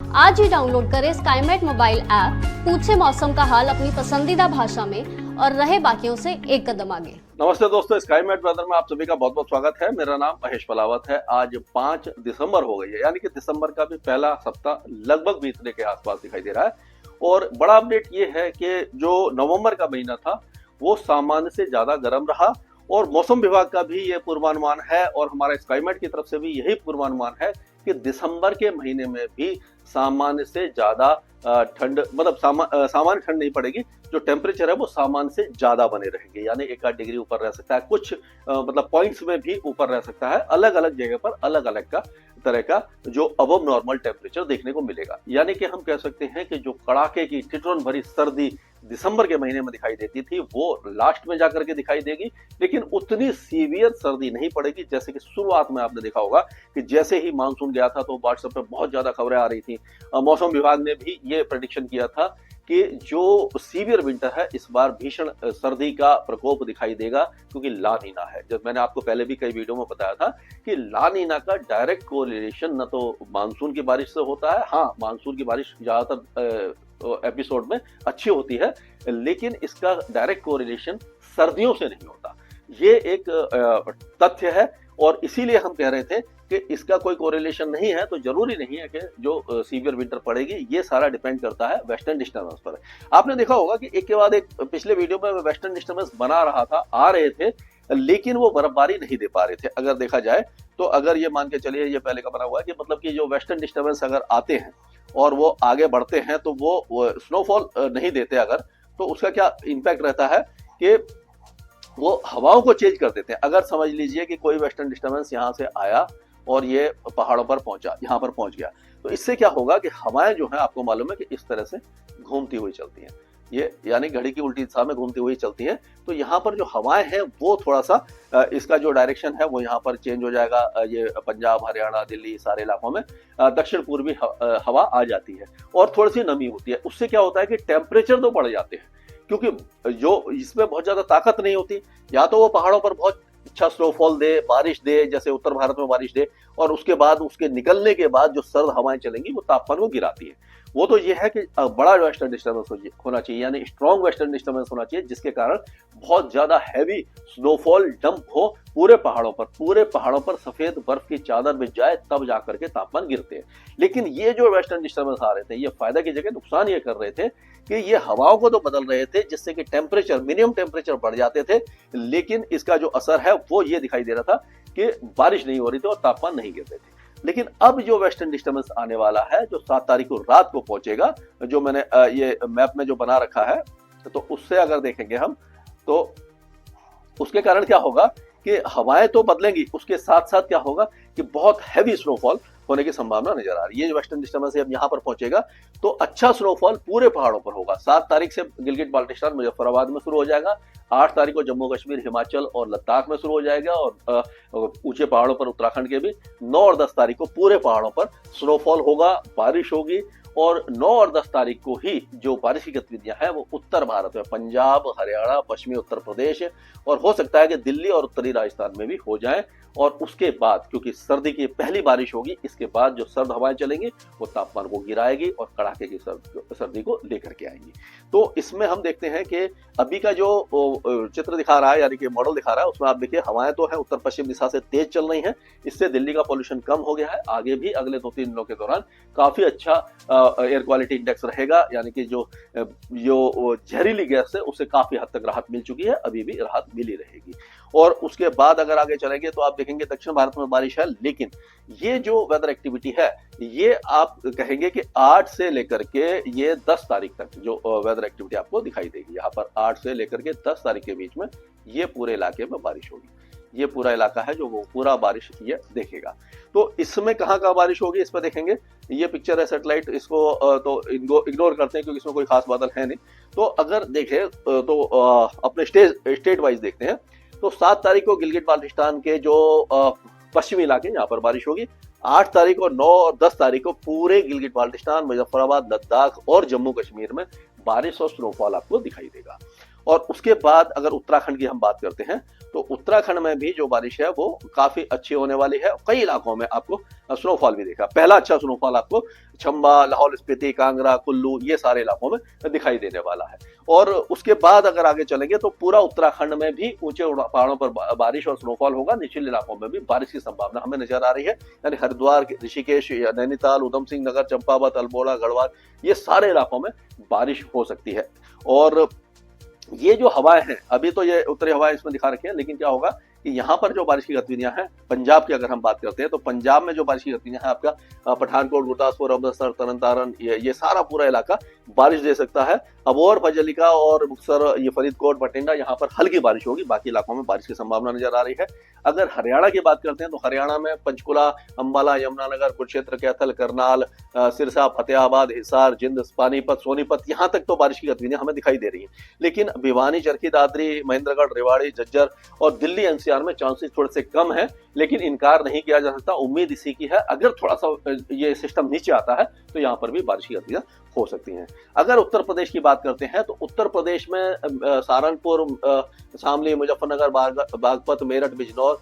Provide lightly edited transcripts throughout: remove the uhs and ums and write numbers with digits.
आज ही डाउनलोड करें Skymet mobile app, पूछे मौसम का हाल अपनी पसंदीदा भाषा में और रहे बाकियों से एक कदम आगे। नमस्ते दोस्तों, स्काईमेट वेदर में आप सभी का बहुत बहुत स्वागत है। मेरा नाम महेश पलावत है। आज 5 दिसंबर हो गई है, यानी कि दिसंबर का भी पहला सप्ताह लगभग बीतने के आसपास दिखाई दे रहा है। और बड़ा अपडेट ये है कि जो नवंबर का महीना था वो सामान्य से ज्यादा गर्म रहा और मौसम विभाग का भी ये पूर्वानुमान है और हमारा स्काईमेट की तरफ से भी यही पूर्वानुमान है कि दिसंबर के महीने में भी सामान्य से ज्यादा ठंड, मतलब सामान्य ठंड नहीं पड़ेगी। जो टेम्परेचर है वो सामान्य से ज्यादा बने रहेंगे, यानी 1-8 डिग्री ऊपर रह सकता है, कुछ मतलब पॉइंट्स में भी ऊपर रह सकता है। अलग अलग जगह पर अलग अलग का तरह का जो अबव नॉर्मल टेम्परेचर देखने को मिलेगा। यानी कि हम कह सकते हैं कि जो कड़ाके की ठिठुरन भरी सर्दी दिसंबर के महीने में दिखाई देती थी वो लास्ट में जाकर के दिखाई देगी, लेकिन उतनी सीवियर सर्दी नहीं पड़ेगी जैसे कि शुरुआत में आपने देखा होगा कि जैसे ही मानसून गया था तो व्हाट्सएप पे बहुत ज्यादा खबरें आ रही थी। मौसम विभाग ने भी ये प्रेडिक्शन किया था कि जो सीवियर विंटर है इस बार भीषण सर्दी का प्रकोप दिखाई देगा, क्योंकि ला नीना है। जब मैंने आपको पहले भी कई वीडियो में बताया था कि ला नीना का डायरेक्ट कोरिलेशन न तो मानसून की बारिश से होता है, हाँ मानसून की बारिश ज्यादातर एपिसोड में अच्छी होती है, लेकिन इसका डायरेक्ट कोरिलेशन सर्दियों से नहीं होता। ये एक तथ्य है और इसीलिए हम कह रहे थे कि इसका कोई कोरिलेशन नहीं है तो जरूरी नहीं है कि जो सीवियर विंटर पड़ेगी। ये सारा डिपेंड करता है वेस्टर्न डिस्टर्बेंस पर। आपने देखा होगा कि एक के बाद एक पिछले वीडियो में वेस्टर्न डिस्टर्बेंस बना रहा था, आ रहे थे, लेकिन वो बर्फबारी नहीं दे पा रहे थे। अगर देखा जाए तो अगर ये मान के चलिए ये पहले का बना हुआ है कि मतलब कि जो वेस्टर्न डिस्टर्बेंस अगर आते हैं और वो आगे बढ़ते हैं तो वो स्नोफॉल नहीं देते अगर, तो उसका क्या इम्पैक्ट रहता है कि वो हवाओं को चेंज कर देते हैं। अगर समझ लीजिए कि कोई वेस्टर्न डिस्टर्बेंस यहाँ से आया और ये पहाड़ों पर पहुंचा, यहाँ पर पहुंच गया, तो इससे क्या होगा कि हवाएं जो है आपको मालूम है कि इस तरह से घूमती हुई चलती हैं, ये यानी घड़ी की उल्टी दिशा में घूमती हुई चलती है। तो यहाँ पर जो हवाएं हैं वो थोड़ा सा इसका जो डायरेक्शन है वो यहाँ पर चेंज हो जाएगा। ये पंजाब, हरियाणा, दिल्ली सारे इलाकों में दक्षिण पूर्वी हवा आ जाती है और थोड़ी सी नमी होती है। उससे क्या होता है कि टेम्परेचर तो बढ़ जाते हैं, क्योंकि जो इसमें बहुत ज्यादा ताकत नहीं होती। या तो वो पहाड़ों पर बहुत अच्छा स्नोफॉल दे, बारिश दे, जैसे उत्तर भारत में बारिश दे, और उसके बाद उसके निकलने के बाद जो सर्द हवाएं चलेंगी वो तापमान को गिराती है। वो तो ये है कि बड़ा वेस्टर्न डिस्टर्बेंस होना चाहिए, यानी स्ट्रॉन्ग वेस्टर्न डिस्टर्बेंस होना चाहिए, जिसके कारण बहुत ज्यादा हैवी स्नोफॉल डंप हो पूरे पहाड़ों पर सफेद बर्फ की चादर बिछ जाए, तब जाकर के तापमान गिरते हैं। लेकिन ये जो वेस्टर्न डिस्टर्बेंस आ रहे थे ये फायदा की जगह नुकसान ये कर रहे थे कि ये हवाओं को तो बदल रहे थे जिससे कि मिनिमम टेम्परेचर बढ़ जाते थे, लेकिन इसका जो असर है वो ये दिखाई दे रहा था कि बारिश नहीं हो रही थी और तापमान नहीं गिरते थे। लेकिन अब जो वेस्टर्न डिस्टर्बेंस आने वाला है जो 7 तारीख को रात को पहुंचेगा, जो मैंने ये मैप में जो बना रखा है, तो उससे अगर देखेंगे हम तो उसके कारण क्या होगा कि हवाएं तो बदलेंगी, उसके साथ साथ क्या होगा कि बहुत हैवी स्नोफॉल होने की संभावना नजर आ रही है। ये वेस्टर्न डिस्टर्बेंस अब यहाँ पर पहुंचेगा तो अच्छा स्नोफॉल पूरे पहाड़ों पर होगा। 7 तारीख से गिलगित बाल्टिस्तान, मुजफ्फराबाद में शुरू हो जाएगा। 8 तारीख को जम्मू कश्मीर, हिमाचल और लद्दाख में शुरू हो जाएगा और ऊंचे पहाड़ों पर उत्तराखंड के भी। 9 और 10 तारीख को पूरे पहाड़ों पर स्नोफॉल होगा, बारिश होगी। और 9 और 10 तारीख को ही जो बारिश की गतिविधियां हैं वो उत्तर भारत में पंजाब, हरियाणा, पश्चिमी उत्तर प्रदेश और हो सकता है कि दिल्ली और उत्तरी राजस्थान में भी हो जाए। और उसके बाद क्योंकि सर्दी की पहली बारिश होगी, इसके बाद जो सर्द हवाएं चलेंगी वो तापमान को गिराएगी और कड़ाके की सर्दी को लेकर के आएंगी। तो इसमें हम देखते हैं कि अभी का जो चित्र दिखा रहा है, यानी कि मॉडल दिखा रहा है, उसमें आप देखिए हवाएं तो है उत्तर पश्चिम दिशा से तेज चल रही हैं। इससे दिल्ली का पोल्यूशन कम हो गया है। आगे भी अगले 2-3 दिनों के दौरान काफी अच्छा एयर क्वालिटी इंडेक्स रहेगा, यानी कि जो जहरीली गैस है उससे काफी हद तक राहत मिल चुकी है, अभी भी राहत मिली रहेगी। और उसके बाद अगर आगे चलेंगे तो आप देखेंगे दक्षिण भारत में बारिश है, लेकिन ये जो वेदर एक्टिविटी है ये आप कहेंगे कि 8 से लेकर के ये 10 तारीख तक जो वेदर एक्टिविटी आपको दिखाई देगी, यहाँ पर 8 से लेकर के 10 तारीख के बीच में ये पूरे इलाके में बारिश होगी। ये पूरा इलाका है जो वो पूरा बारिश ये देखेगा। तो इसमें कहाँ बारिश होगी इस पर देखेंगे। ये पिक्चर है सैटेलाइट, इसको तो इग्नोर करते हैं क्योंकि इसमें कोई खास बादल है नहीं। तो अगर देखें तो अपने स्टेट वाइज देखते हैं तो 7 तारीख को गिलगित बाल्टिस्तान के जो पश्चिमी इलाके यहाँ पर बारिश होगी। 8 तारीख और 9 और 10 तारीख को पूरे गिलगित बाल्टिस्तान, मुजफ्फराबाद, लद्दाख और जम्मू कश्मीर में बारिश और स्नोफॉल आपको दिखाई देगा। और उसके बाद अगर उत्तराखंड की हम बात करते हैं तो उत्तराखंड में भी जो बारिश है वो काफी अच्छी होने वाली है। कई इलाकों में आपको स्नोफॉल भी देखा, पहला अच्छा स्नोफॉल आपको चंबा, लाहौल स्पीति, कांगड़ा, कुल्लू ये सारे इलाकों में दिखाई देने वाला है। और उसके बाद अगर आगे चलेंगे तो पूरा उत्तराखंड में भी ऊंचे पहाड़ों पर बारिश और स्नोफॉल होगा, निचले इलाकों में भी बारिश की संभावना हमें नजर आ रही है। यानी हरिद्वार, ऋषिकेश, नैनीताल, उधम सिंह नगर, चंपावत, अल्मोड़ा, गढ़वाल ये सारे इलाकों में बारिश हो सकती है। और ये जो हवाएं हैं, अभी तो ये उत्तरी हवाएं इसमें दिखा रखी हैं, लेकिन क्या होगा कि यहाँ पर जो बारिश की गतिविधियां हैं, पंजाब की अगर हम बात करते हैं तो पंजाब में जो बारिश की गतिविधियां हैं आपका पठानकोट, गुरदासपुर, अमृतसर, तरन तारण ये सारा पूरा इलाका बारिश दे सकता है। अबोहर, फजलिका और मुक्तसर, ये फरीदकोट, बठिंडा यहाँ पर हल्की बारिश होगी, बाकी इलाकों में बारिश की संभावना नजर आ रही है। अगर हरियाणा की बात करते हैं तो हरियाणा में पंचकुला, अंबाला, यमुनानगर, कुरुक्षेत्र, कैथल, करनाल, सिरसा, फतेहाबाद, हिसार, जिंद, पानीपत, सोनीपत यहाँ तक तो बारिश की गतिविधियां हमें दिखाई दे रही है। लेकिन भिवानी, चरखी दादरी, महेंद्रगढ़, रेवाड़ी, झज्जर और दिल्ली एनसीआर में चांसेस थोड़े से कम है, लेकिन इनकार नहीं किया जा सकता। उम्मीद इसी की है, अगर थोड़ा सा ये सिस्टम नीचे आता है तो यहाँ पर भी बारिश की गतिविधियां हो सकती हैं। अगर उत्तर प्रदेश की बात करते हैं तो उत्तर प्रदेश में सहारनपुर, शामली, मुजफ्फरनगर, बागपत, मेरठ, बिजनौर,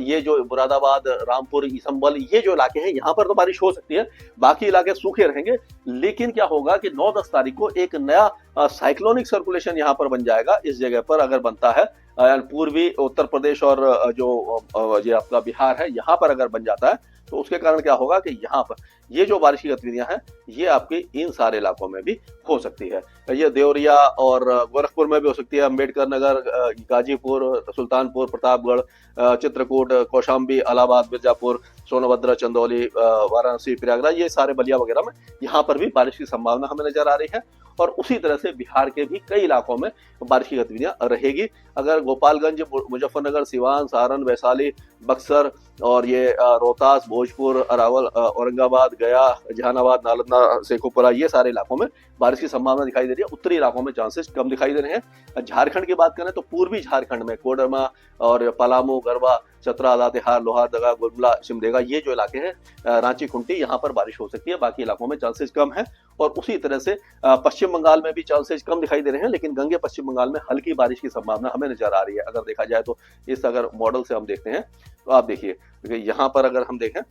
ये जो मुरादाबाद, रामपुर, संभल ये जो इलाके हैं यहाँ पर तो बारिश हो सकती है, बाकी इलाके सूखे रहेंगे। लेकिन क्या होगा कि 9-10 तारीख को एक नया साइक्लोनिक सर्कुलेशन यहाँ पर बन जाएगा। इस जगह पर अगर बनता है पूर्वी उत्तर प्रदेश और जो ये आपका बिहार है यहाँ पर अगर बन जाता है तो उसके कारण क्या होगा कि यहाँ पर ये जो बारिश की गतिविधियां हैं ये आपके इन सारे इलाकों में भी हो सकती है। ये देवरिया और गोरखपुर में भी हो सकती है, अम्बेडकर नगर, गाजीपुर, सुल्तानपुर, प्रतापगढ़, चित्रकूट, कौशाम्बी, इलाहाबाद, मिर्जापुर, सोनभद्र, चंदौली, वाराणसी, प्रयागराज ये सारे बलिया वगैरह में यहाँ पर भी बारिश की संभावना हमें नजर आ रही है। और उसी तरह से बिहार के भी कई इलाकों में बारिश की गतिविधियां रहेगी। अगर गोपालगंज, मुजफ्फरनगर, सिवान, सारण, वैशाली, बक्सर और ये रोहतास, भोजपुर, अरावल, औरंगाबाद, गया, जहानाबाद, नालंदा, शेखोपुरा ये सारे इलाकों में बारिश की संभावना दिखाई दे रही है। उत्तरी इलाकों में चांसेस कम दिखाई दे रहे हैं। झारखंड की बात करें तो पूर्वी झारखंड में कोडरमा और पलामू, गरबा, चतरा, लातेहार, लोहारदगा, गुमला, सिमडेगा ये जो इलाके हैं, रांची, खुंटी यहाँ पर बारिश हो सकती है, बाकी इलाकों में चांसेस कम है। और उसी तरह से पश्चिम बंगाल में भी चांसेस कम दिखाई दे रहे हैं, लेकिन गंगे पश्चिम बंगाल में हल्की बारिश की संभावना हमें नजर आ रही है। अगर देखा जाए तो इस अगर मॉडल से हम देखते हैं तो आप देखिए यहाँ पर अगर हम देखें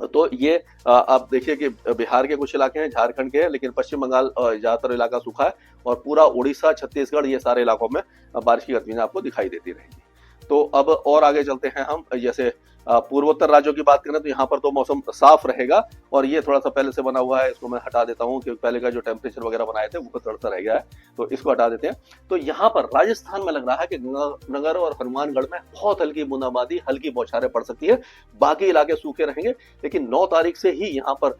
तो ये आप देखिए कि बिहार के कुछ इलाके हैं, झारखंड के हैं, लेकिन पश्चिम बंगाल ज्यादातर इलाका सूखा है और पूरा उड़ीसा, छत्तीसगढ़ ये सारे इलाकों में बारिश की गतिविधियां आपको दिखाई देती रहेंगी। तो अब और आगे चलते हैं हम, जैसे पूर्वोत्तर राज्यों की बात करें तो यहाँ पर तो मौसम साफ रहेगा। और ये थोड़ा सा पहले से बना हुआ है, इसको मैं हटा देता हूँ क्योंकि पहले का जो टेम्परेचर वगैरह बनाए थे वो थोड़ा सा रह गया है, तो इसको हटा देते हैं। तो यहाँ पर राजस्थान में लग रहा है कि गंगानगर और हनुमानगढ़ में बहुत हल्की बूंदाबांदी, हल्की बौछारें पड़ सकती है, बाकी इलाके सूखे रहेंगे। लेकिन 9 तारीख से ही यहाँ पर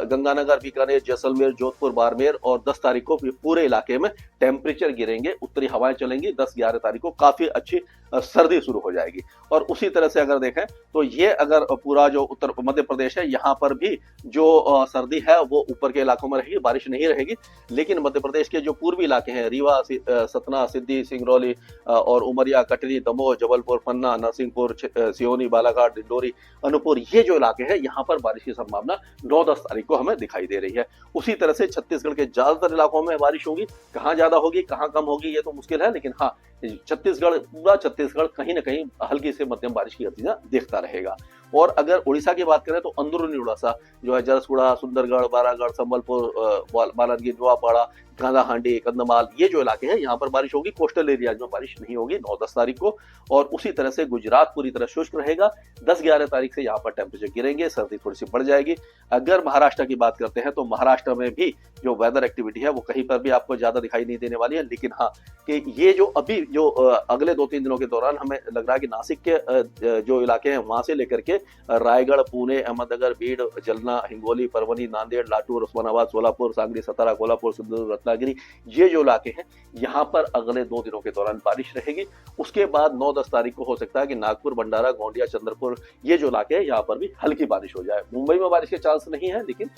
गंगानगर, बीकानेर, जैसलमेर, जोधपुर, बाड़मेर और 10 तारीख को पूरे इलाके में टेम्परेचर गिरेंगे, उत्तरी हवाएं चलेंगी। 10-11 तारीख को काफी अच्छी सर्दी शुरू हो जाएगी। और उसी तरह से अगर देखें तो ये अगर पूरा जो उत्तर मध्य प्रदेश है यहाँ पर भी जो सर्दी है वो ऊपर के इलाकों में रहेगी, बारिश नहीं रहेगी। लेकिन मध्य प्रदेश के जो पूर्वी इलाके हैं, रीवा, सतना, सिद्धि, सिंगरौली और उमरिया, कटनी, दमोह, जबलपुर, पन्ना, नरसिंहपुर, सिहोनी, बालाघाट, डिंडोरी, अनूपपुर ये जो इलाके हैं यहाँ पर बारिश की संभावना 9-10 तारीख को हमें दिखाई दे रही है। उसी तरह से छत्तीसगढ़ के ज्यादातर इलाकों में बारिश होगी, कहाँ ज्यादा होगी कहाँ कम होगी ये तो मुश्किल है, लेकिन हाँ छत्तीसगढ़, पूरा छत्तीसगढ़ कहीं ना कहीं हल्की से मध्यम बारिश की गतिविधियां देखता रहेगा। और अगर उड़ीसा की बात करें तो अंदरूनी उड़ीसा जो है, जरसगुड़ा, सुंदरगढ़, बारागढ़, संबलपुर, बालांगीर, नुआपाड़ा, कांदाहांडी, कंधमाल ये जो इलाके हैं यहाँ पर बारिश होगी। कोस्टल एरियाज में बारिश नहीं होगी 9-10 तारीख को। और उसी तरह से गुजरात पूरी तरह शुष्क रहेगा। 10-11 तारीख से यहाँ पर टेम्परेचर गिरेंगे, सर्दी थोड़ी सी बढ़ जाएगी। अगर महाराष्ट्र की बात करते हैं तो महाराष्ट्र में भी जो वेदर एक्टिविटी है वो कहीं पर भी आपको ज्यादा दिखाई नहीं देने वाली है। लेकिन हाँ कि ये जो अभी जो अगले 2-3 दिनों के दौरान हमें लग रहा है कि नासिक के जो इलाके हैं वहां से लेकर के रायगढ़, पुणे, अहमदनगर, बीड, जलना, हिंगोली, परभनी, नांदेड़, लातूर, उस्मानाबाद, सोलापुर, सांगली, सतारा, कोल्हापुर, सिंधुदुर्ग, रत्नागिरी ये जो इलाके हैं यहाँ पर अगले 2 दिनों के दौरान बारिश रहेगी। उसके बाद 9-10 तारीख को हो सकता है कि नागपुर, भंडारा, गोंदिया, चंद्रपुर ये जो इलाके हैं यहाँ पर भी हल्की बारिश हो जाए। मुंबई में बारिश के चांस नहीं है, लेकिन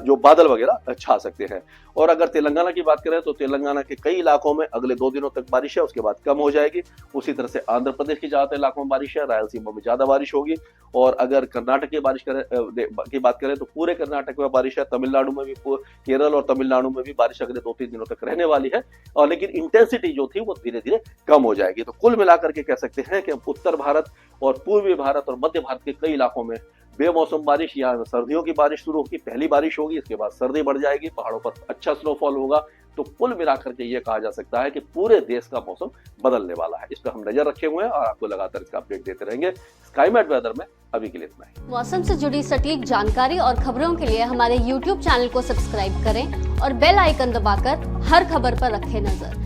जो बादल वगैरह छा सकते हैं। और अगर तेलंगाना की बात करें तो तेलंगाना के कई इलाकों में अगले 2 दिनों तक बारिश है, उसके बाद कम हो जाएगी। उसी तरह से आंध्र प्रदेश के ज्यादातर इलाकों में बारिश है, रायलसीमा में ज्यादा बारिश होगी। और अगर कर्नाटक की की बात करें तो पूरे कर्नाटक में बारिश है, तमिलनाडु में भी, केरल और तमिलनाडु में भी बारिश अगले 2-3 दिनों तक रहने वाली है, और लेकिन इंटेंसिटी जो थी वो धीरे धीरे कम हो जाएगी। तो कुल मिलाकर के कह सकते हैं कि उत्तर भारत और पूर्वी भारत और मध्य भारत के कई इलाकों में बेमौसम बारिश या सर्दियों की बारिश शुरू होगी, पहली बारिश होगी, इसके बाद सर्दी बढ़ जाएगी, पहाड़ों पर अच्छा स्नोफॉल होगा। तो कुल मिलाकर के ये कहा जा सकता है कि पूरे देश का मौसम बदलने वाला है। इस पर हम नजर रखे हुए हैं और आपको लगातार इसका अपडेट देते रहेंगे। स्काईमेट वेदर में अभी के लिए इतना ही। मौसम से जुड़ी सटीक जानकारी और खबरों के लिए हमारे YouTube चैनल को सब्सक्राइब करें और बेल आइकन दबाकर हर खबर पर रखें नजर।